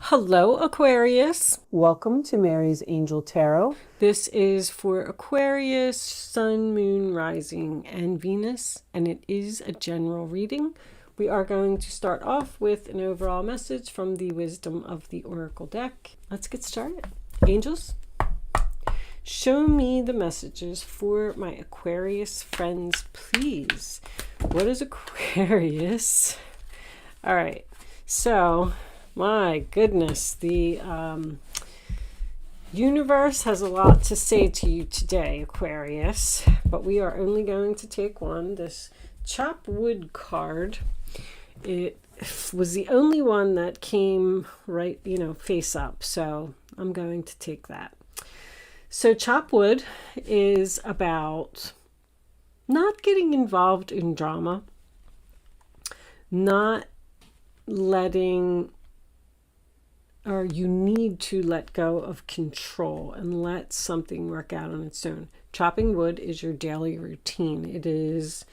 Hello, Aquarius. Welcome to Mary's Angel Tarot. This is for Aquarius, Sun, Moon, Rising, and Venus, and it is a general reading. We are going to start off with an overall message from the Wisdom of the Oracle deck. Let's get started. Angels, show me the messages for my Aquarius friends, please. What is Aquarius? All right, so my goodness, the universe has a lot to say to you today, Aquarius, but we are only going to take one. This chop wood card, it was the only one that came right, face up, so I'm going to take that. So chop wood is about not getting involved in drama, not letting, or you need to let go of control and let something work out on its own. Chopping wood is your daily routine. It is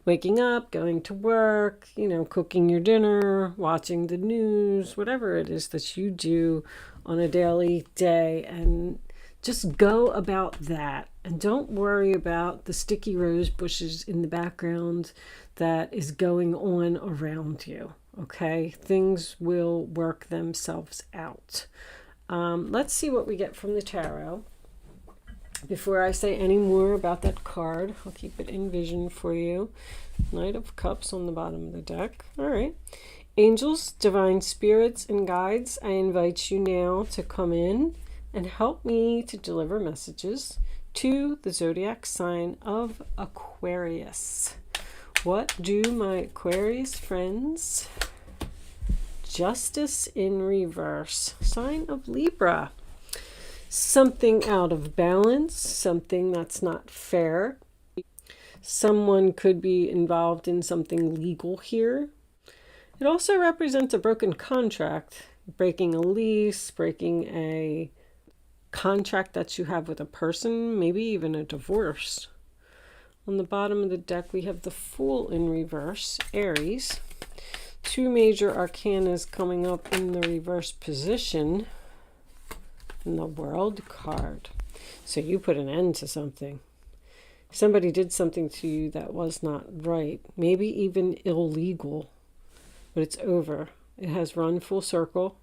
waking up, going to work, cooking your dinner, watching the news, whatever it is that you do on a daily day, and just go about that. And don't worry about the sticky rose bushes in the background that is going on around you. Okay, things will work themselves out. Let's see what we get from the tarot. Before I say any more about that card, I'll keep it in vision for you. Knight of Cups on the bottom of the deck. All right. Angels, divine spirits, and guides, I invite you now to come in and help me to deliver messages to the zodiac sign of Aquarius. What do my Aquarius friends? Justice in reverse. Sign of Libra. Something out of balance, something that's not fair. Someone could be involved in something legal here. It also represents a broken contract, breaking a lease, breaking a contract that you have with a person, maybe even a divorce. On the bottom of the deck, we have the Fool in reverse, Aries. Two major arcanas coming up in the reverse position. And the World card. So you put an end to something. Somebody did something to you that was not right. Maybe even illegal. But it's over. It has run full circle.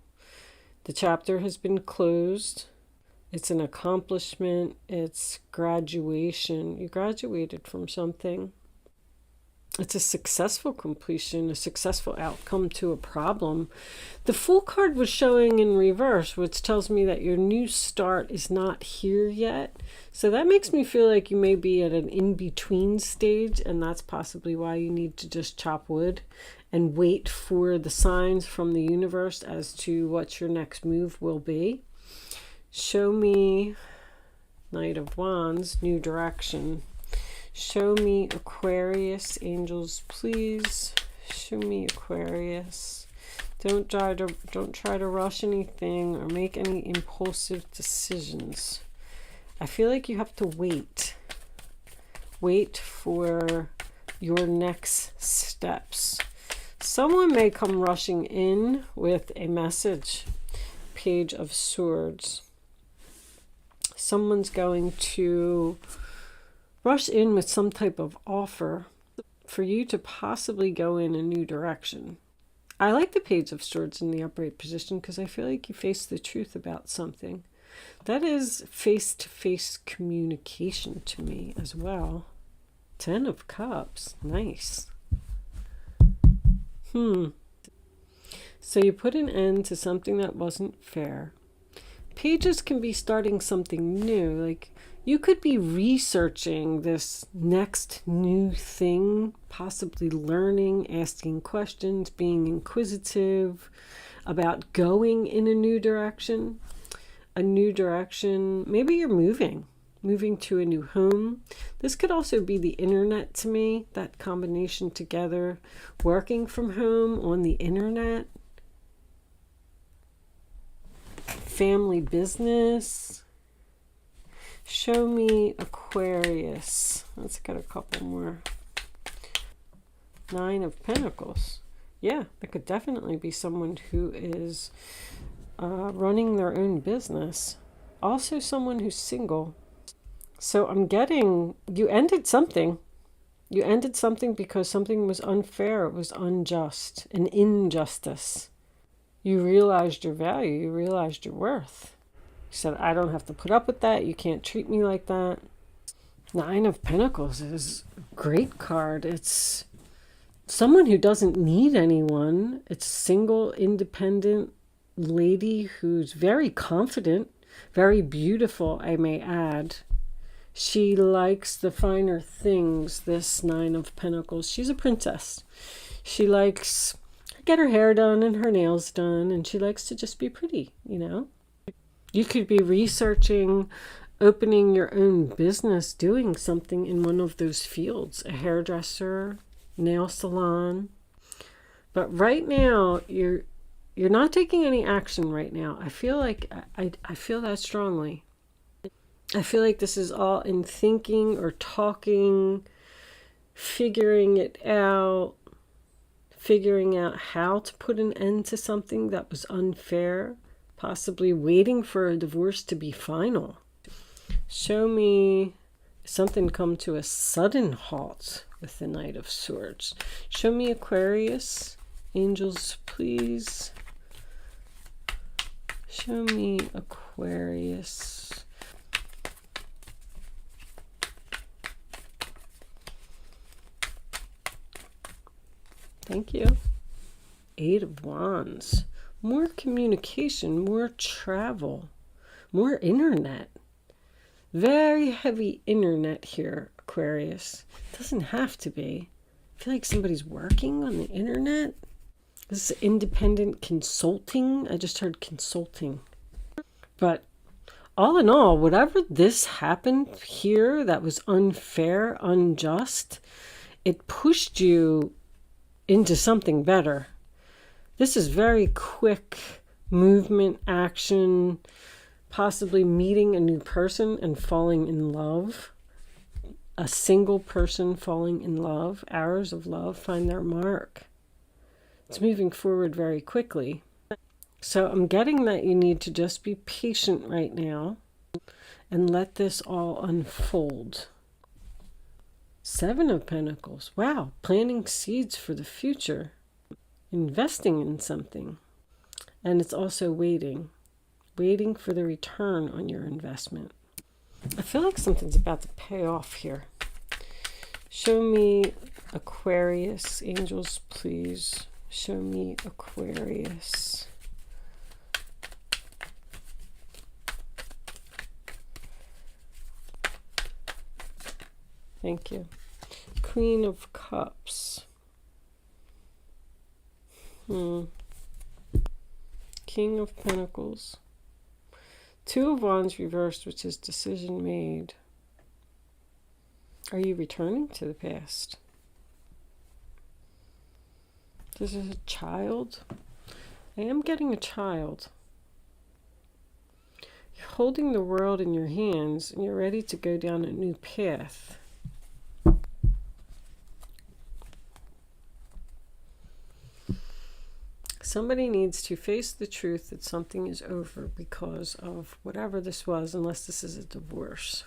The chapter has been closed. It's an accomplishment. It's graduation. You graduated from something. It's a successful completion, a successful outcome to a problem. The Fool card was showing in reverse, which tells me that your new start is not here yet. So that makes me feel like you may be at an in-between stage, and that's possibly why you need to just chop wood and wait for the signs from the universe as to what your next move will be. Show me Knight of Wands, new direction. Show me Aquarius, angels, please. Show me Aquarius. Don't try to rush anything or make any impulsive decisions. I feel like you have to wait. Wait for your next steps. Someone may come rushing in with a message. Page of Swords. Someone's going to rush in with some type of offer for you to possibly go in a new direction. I like the Page of Swords in the upright position because I feel like you face the truth about something. That is face-to-face communication to me as well. 10 of Cups. Nice. So you put an end to something that wasn't fair. Pages can be starting something new. Like you could be researching this next new thing, possibly learning, asking questions, being inquisitive about going in a new direction. Maybe you're moving to a new home. This could also be the internet to me, that combination together, working from home on the internet. Family business. Show me Aquarius. Let's get a couple more. 9 of Pentacles. Yeah, there could definitely be someone who is running their own business. Also someone who's single. So I'm getting, you ended something. You ended something because something was unfair. It was unjust, an injustice. You realized your value. You realized your worth. You said, I don't have to put up with that. You can't treat me like that. Nine of Pentacles is a great card. It's someone who doesn't need anyone. It's a single, independent lady who's very confident, very beautiful, I may add. She likes the finer things, this Nine of Pentacles. She's a princess. She likes to get her hair done and her nails done, and she likes to just be pretty, you know. You could be researching opening your own business, doing something in one of those fields, a hairdresser, nail salon. But right now, you're not taking any action right now. I feel like, I feel that strongly. I feel like this is all in thinking or talking, figuring it out, figuring out how to put an end to something that was unfair, possibly waiting for a divorce to be final. Show me something come to a sudden halt with the Knight of Swords. Show me Aquarius. Angels, please. Show me Aquarius. Thank you. Eight of Wands. More communication, more travel, more internet. Very heavy internet here, Aquarius. Doesn't have to be. I feel like somebody's working on the internet. This is independent consulting. I just heard consulting. But all in all, whatever this happened here that was unfair, unjust, it pushed you into something better. This is very quick movement, action, possibly meeting a new person and falling in love. A single person falling in love. Arrows of love find their mark. It's moving forward very quickly. So I'm getting that you need to just be patient right now and let this all unfold. Seven of Pentacles. Wow, planting seeds for the future. Investing in something. And it's also waiting for the return on your investment. I feel like something's about to pay off here. Show me Aquarius. Angels, please. Show me Aquarius. Thank you. Queen of Cups. King of Pentacles. Two of Wands reversed, which is decision made. Are you returning to the past? This is a child. I am getting a child. You're holding the world in your hands and you're ready to go down a new path. Somebody needs to face the truth that something is over because of whatever this was, unless this is a divorce.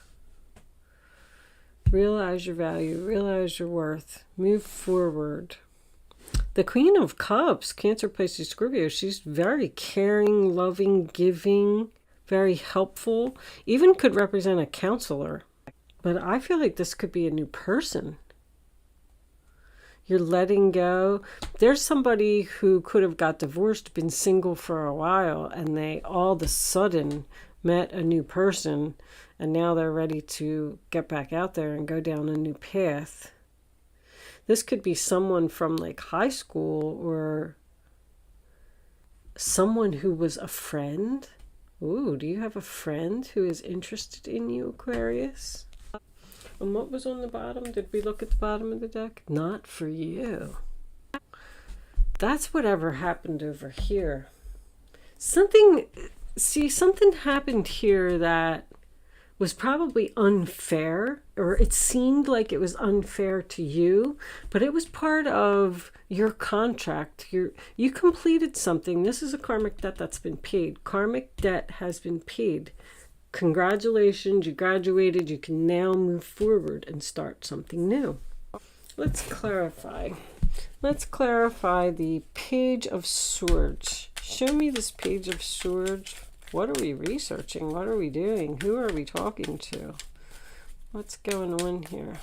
Realize your value, realize your worth, move forward. The Queen of Cups, Cancer, Pisces, Scorpio, she's very caring, loving, giving, very helpful, even could represent a counselor. But I feel like this could be a new person. You're letting go. There's somebody who could have got divorced, been single for a while, and they all of a sudden met a new person, and now they're ready to get back out there and go down a new path. This could be someone from like high school or someone who was a friend. Ooh, do you have a friend who is interested in you, Aquarius? And what was on the bottom? Did we look at the bottom of the deck? Not for you. That's whatever happened over here. Something happened here that was probably unfair, or it seemed like it was unfair to you, but it was part of your contract. You completed something. This is a karmic debt that's been paid. Karmic debt has been paid. Congratulations, you graduated. You can now move forward and start something new. Let's clarify. Let's clarify the Page of Swords. Show me this Page of Swords. What are we researching? What are we doing? Who are we talking to? What's going on here?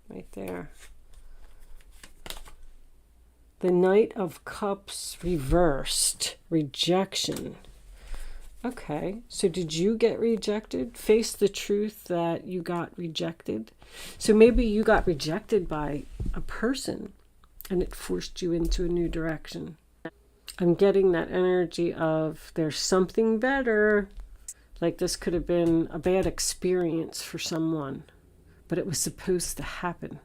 Right there. The Knight of Cups reversed. Rejection. Okay, so did you get rejected? Face the truth that you got rejected. So maybe you got rejected by a person and it forced you into a new direction. I'm getting that energy of there's something better. Like this could have been a bad experience for someone, but it was supposed to happen.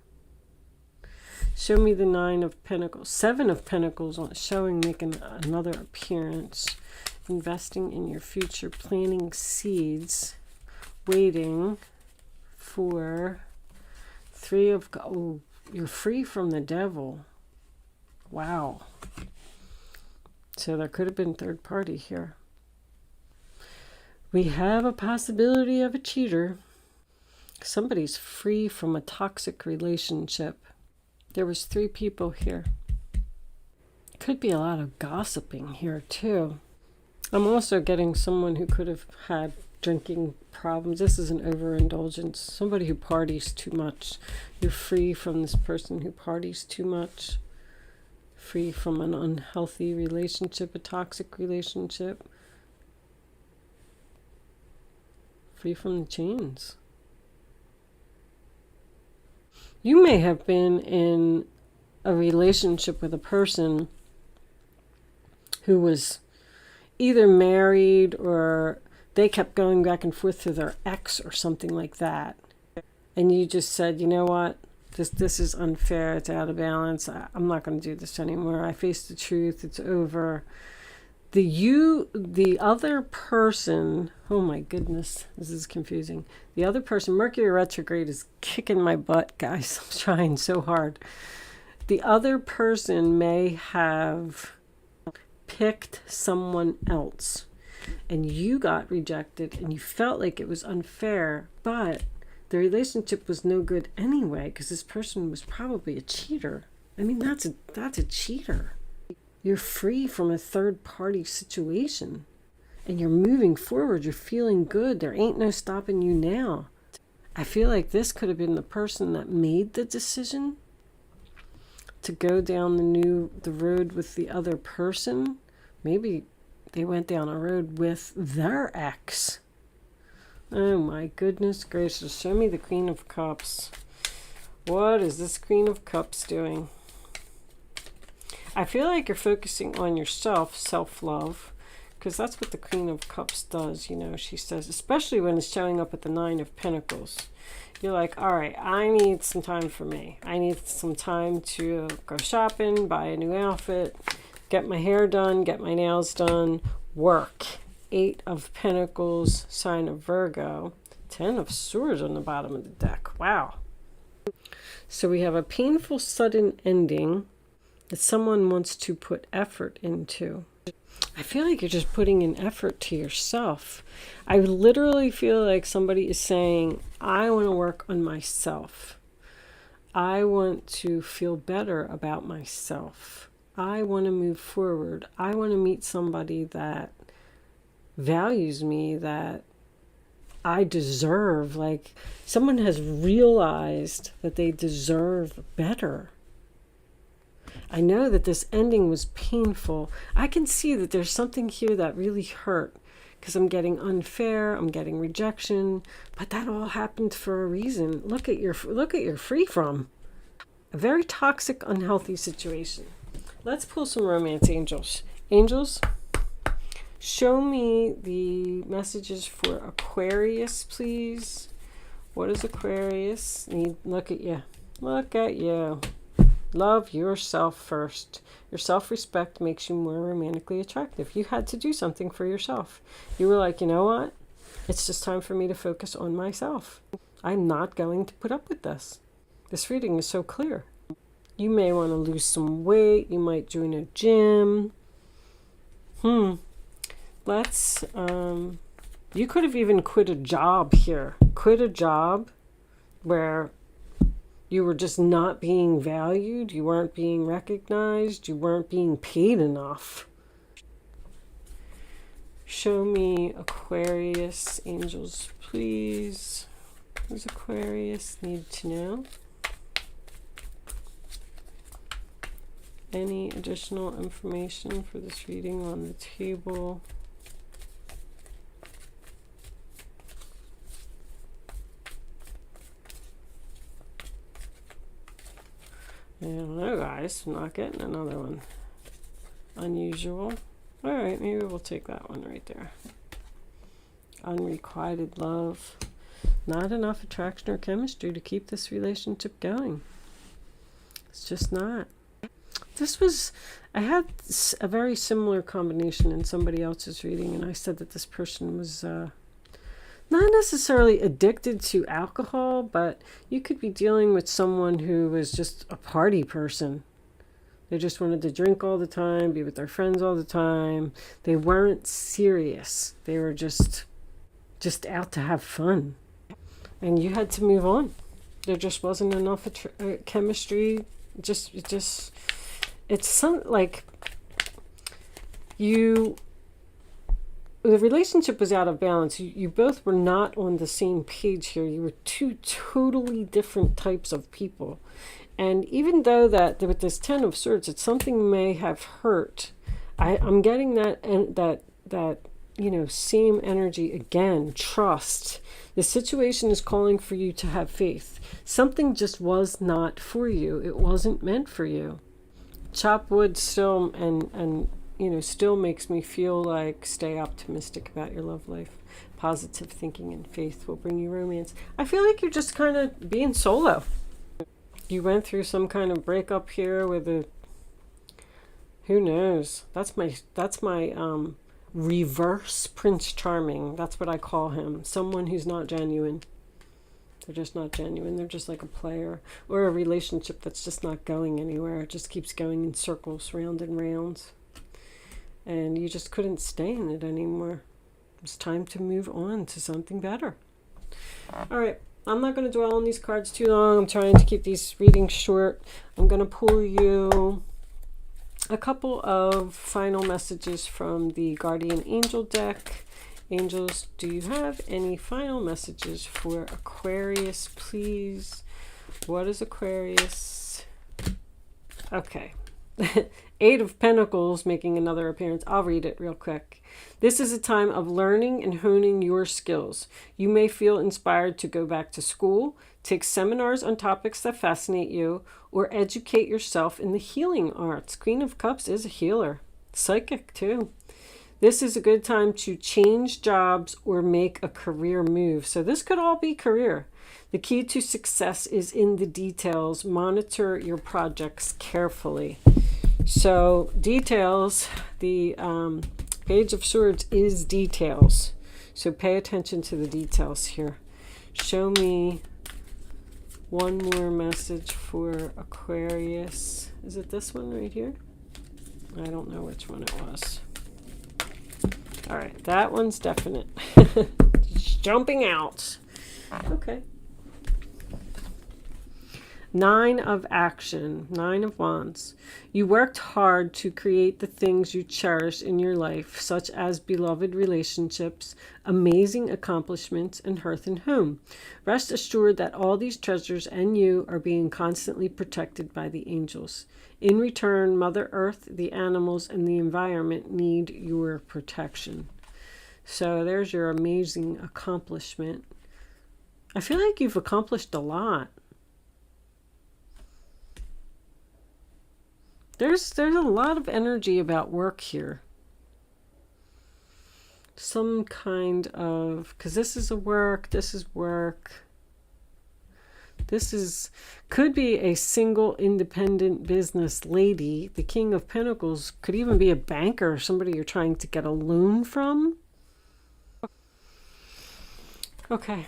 Show me the Nine of Pentacles. Seven of Pentacles showing, making another appearance. Investing in your future, planting seeds, waiting for Three of... Oh, you're free from the devil. Wow. So there could have been third party here. We have a possibility of a cheater. Somebody's free from a toxic relationship. There was 3 people here. Could be a lot of gossiping here too. I'm also getting someone who could have had drinking problems. This is an overindulgence. Somebody who parties too much. You're free from this person who parties too much. Free from an unhealthy relationship, a toxic relationship. Free from the chains. You may have been in a relationship with a person who was either married or they kept going back and forth to their ex or something like that. And you just said, you know what? This is unfair. It's out of balance. I'm not going to do this anymore. I face the truth. It's over. The other person, oh my goodness, this is confusing. The other person, Mercury retrograde is kicking my butt, guys. I'm trying so hard. The other person may have picked someone else and you got rejected and you felt like it was unfair, but the relationship was no good anyway because this person was probably a cheater. I mean, that's a cheater. You're free from a third party situation and you're moving forward. You're feeling good. There ain't no stopping you now. I feel like this could have been the person that made the decision to go down the road with the other person. Maybe they went down a road with their ex. Oh my goodness gracious. Show me the Queen of Cups. What is this Queen of Cups doing? I feel like you're focusing on yourself, self-love, because that's what the Queen of Cups does. You know, she says, especially when it's showing up at the Nine of Pentacles. You're like, all right, I need some time for me. I need some time to go shopping, buy a new outfit, get my hair done, get my nails done, work. 8 of Pentacles, sign of Virgo. 10 of Swords on the bottom of the deck. Wow. So we have a painful sudden ending that someone wants to put effort into. I feel like you're just putting in effort to yourself. I literally feel like somebody is saying, I want to work on myself. I want to feel better about myself. I want to move forward. I want to meet somebody that values me, that I deserve. Like someone has realized that they deserve better. I know that this ending was painful. I can see that there's something here that really hurt because I'm getting unfair, I'm getting rejection, but that all happened for a reason. Look at your free from. A very toxic, unhealthy situation. Let's pull some romance angels. Angels, show me the messages for Aquarius, please. What is Aquarius? Look at you. Look at you. Love yourself first. Your self-respect makes you more romantically attractive. You had to do something for yourself. You were like, you know what? It's just time for me to focus on myself. I'm not going to put up with this. This reading is so clear. You may want to lose some weight. You might join a gym. Let's, you could have even quit a job here. Quit a job where you were just not being valued. You weren't being recognized. You weren't being paid enough. Show me Aquarius angels, please. What does Aquarius need to know? Any additional information for this reading on the table? I don't know, guys. I'm not getting another one. Unusual. All right, maybe we'll take that one right there. Unrequited love. Not enough attraction or chemistry to keep this relationship going. It's just not. I had a very similar combination in somebody else's reading, and I said that this person was not necessarily addicted to alcohol, but you could be dealing with someone who was just a party person. They just wanted to drink all the time, be with their friends all the time. They weren't serious. They were just out to have fun. And you had to move on. There just wasn't enough chemistry. It's some like the relationship was out of balance. You both were not on the same page here. You were two totally different types of people. And even though that with this Ten of Swords, it's something may have hurt. I'm getting that same energy again. Trust. The situation is calling for you to have faith. Something just was not for you. It wasn't meant for you. Chop wood still and still makes me feel like stay optimistic about your love life. Positive thinking and faith will bring you romance. I feel like you're just kind of being solo. You went through some kind of breakup here with who knows? That's my reverse Prince Charming. That's what I call him. Someone who's not genuine. They're just not genuine. They're just like a player or a relationship that's just not going anywhere. It just keeps going in circles, round and round. And you just couldn't stay in it anymore. It's time to move on to something better. All right. I'm not going to dwell on these cards too long. I'm trying to keep these readings short. I'm going to pull you a couple of final messages from the Guardian Angel deck. Angels, do you have any final messages for Aquarius, please? What is Aquarius? Okay. Eight of Pentacles making another appearance. I'll read it real quick. This is a time of learning and honing your skills. You may feel inspired to go back to school, take seminars on topics that fascinate you, or educate yourself in the healing arts. Queen of Cups is a healer. Psychic too. This is a good time to change jobs or make a career move. So this could all be career. The key to success is in the details. Monitor your projects carefully. So details, the Page of Swords is details. So pay attention to the details here. Show me one more message for Aquarius. Is it this one right here? I don't know which one it was. All right, that one's definite. Just jumping out. Okay. Nine of Action, Nine of Wands. You worked hard to create the things you cherish in your life, such as beloved relationships, amazing accomplishments, and hearth and home. Rest assured that all these treasures and you are being constantly protected by the angels. In return, Mother Earth, the animals, and the environment need your protection. So there's your amazing accomplishment. I feel like you've accomplished a lot. There's a lot of energy about work here. Some kind of, because this is work. This could be a single independent business lady. The King of Pentacles could even be a banker, somebody you're trying to get a loan from. Okay.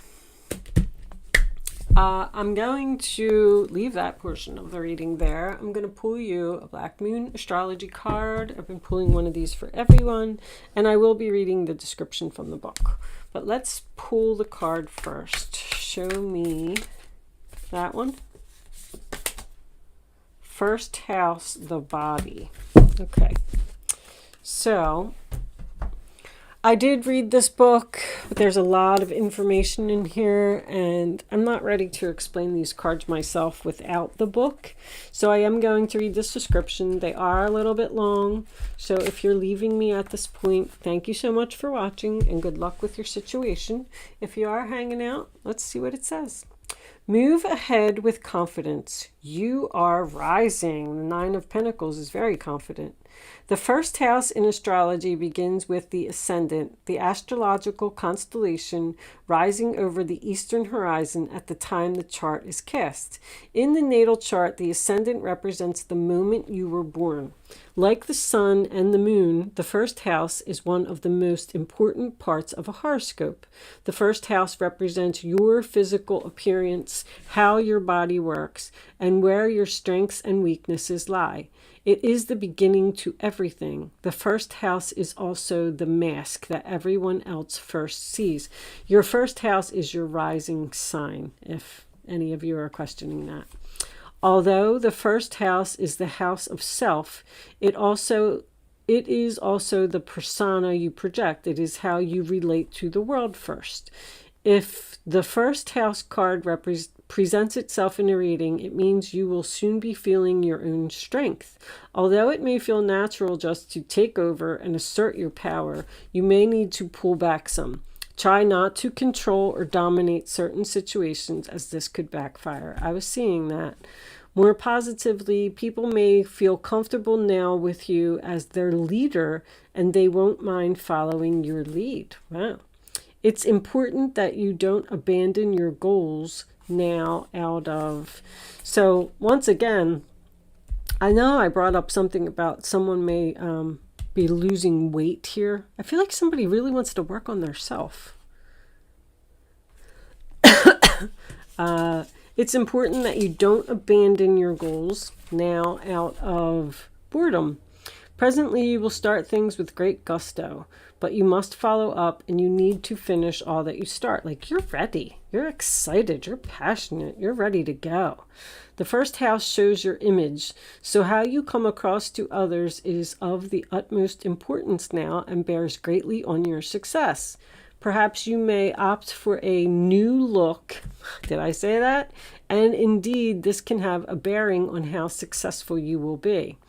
I'm going to leave that portion of the reading there. I'm going to pull you a Black Moon astrology card. I've been pulling one of these for everyone, and I will be reading the description from the book. But let's pull the card first. Show me that one. First house, the body. Okay. So I did read this book, but there's a lot of information in here, and I'm not ready to explain these cards myself without the book. So I am going to read this description. They are a little bit long, so if you're leaving me at this point, thank you so much for watching, and good luck with your situation. If you are hanging out, let's see what it says. Move ahead with confidence. You are rising. The Nine of Pentacles is very confident. The first house in astrology begins with the ascendant, the astrological constellation rising over the eastern horizon at the time the chart is cast. In the natal chart, the ascendant represents the moment you were born. Like the sun and the moon, the first house is one of the most important parts of a horoscope. The first house represents your physical appearance, how your body works, and where your strengths and weaknesses lie. It is the beginning to everything. The first house is also the mask that everyone else first sees. Your first house is your rising sign, if any of you are questioning that. Although the first house is the house of self, it is also the persona you project. It is how you relate to the world first. If the first house card presents itself in a reading, it means you will soon be feeling your own strength. Although it may feel natural just to take over and assert your power, you may need to pull back some. Try not to control or dominate certain situations, as this could backfire. I was seeing that. More positively, people may feel comfortable now with you as their leader, and they won't mind following your lead. Wow. It's important that you don't abandon your goals now out of... So once again, I know I brought up something about someone may be losing weight here. I feel like somebody really wants to work on their self. It's important that you don't abandon your goals now out of boredom. Presently, you will start things with great gusto, but you must follow up and you need to finish all that you start. Like, you're ready, you're excited, you're passionate, you're ready to go. The first house shows your image, so how you come across to others is of the utmost importance now and bears greatly on your success. Perhaps you may opt for a new look. Did I say that? And indeed, this can have a bearing on how successful you will be.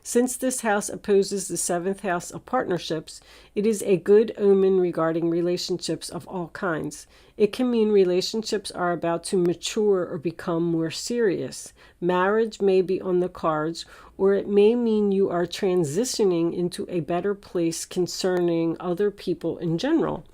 Since this house opposes the seventh house of partnerships, it is a good omen regarding relationships of all kinds. It can mean relationships are about to mature or become more serious. Marriage may be on the cards, or it may mean you are transitioning into a better place concerning other people in general.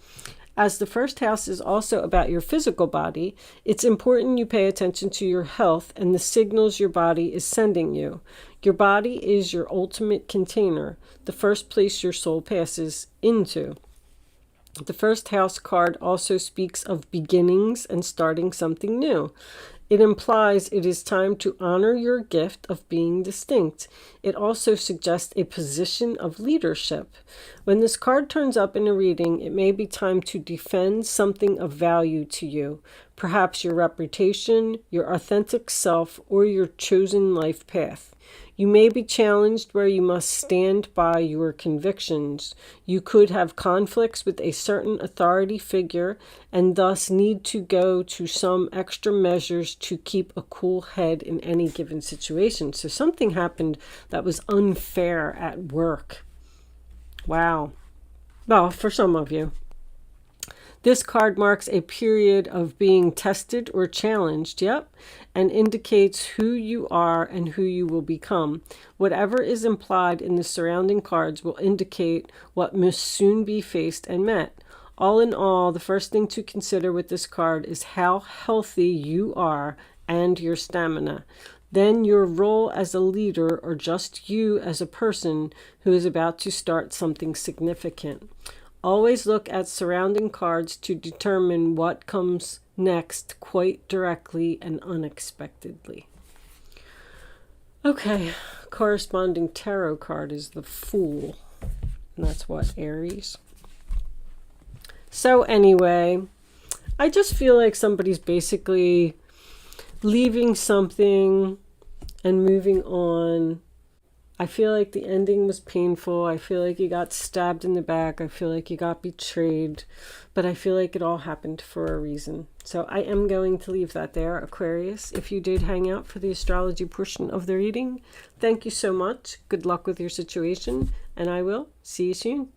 As the first house is also about your physical body, it's important you pay attention to your health and the signals your body is sending you. Your body is your ultimate container, the first place your soul passes into. The first house card also speaks of beginnings and starting something new. It implies it is time to honor your gift of being distinct. It also suggests a position of leadership. When this card turns up in a reading, it may be time to defend something of value to you. Perhaps your reputation, your authentic self, or your chosen life path. You may be challenged where you must stand by your convictions. You could have conflicts with a certain authority figure and thus need to go to some extra measures to keep a cool head in any given situation. So something happened that was unfair at work. Wow. Well, for some of you. This card marks a period of being tested or challenged, and indicates who you are and who you will become. Whatever is implied in the surrounding cards will indicate what must soon be faced and met. All in all, the first thing to consider with this card is how healthy you are and your stamina. Then your role as a leader, or just you as a person who is about to start something significant. Always look at surrounding cards to determine what comes next quite directly and unexpectedly. Okay, corresponding tarot card is the Fool. And that's what, Aries? So anyway, I just feel like somebody's basically leaving something and moving on. I feel like the ending was painful. I feel like you got stabbed in the back. I feel like you got betrayed. But I feel like it all happened for a reason. So I am going to leave that there, Aquarius. If you did hang out for the astrology portion of the reading, thank you so much. Good luck with your situation. And I will see you soon.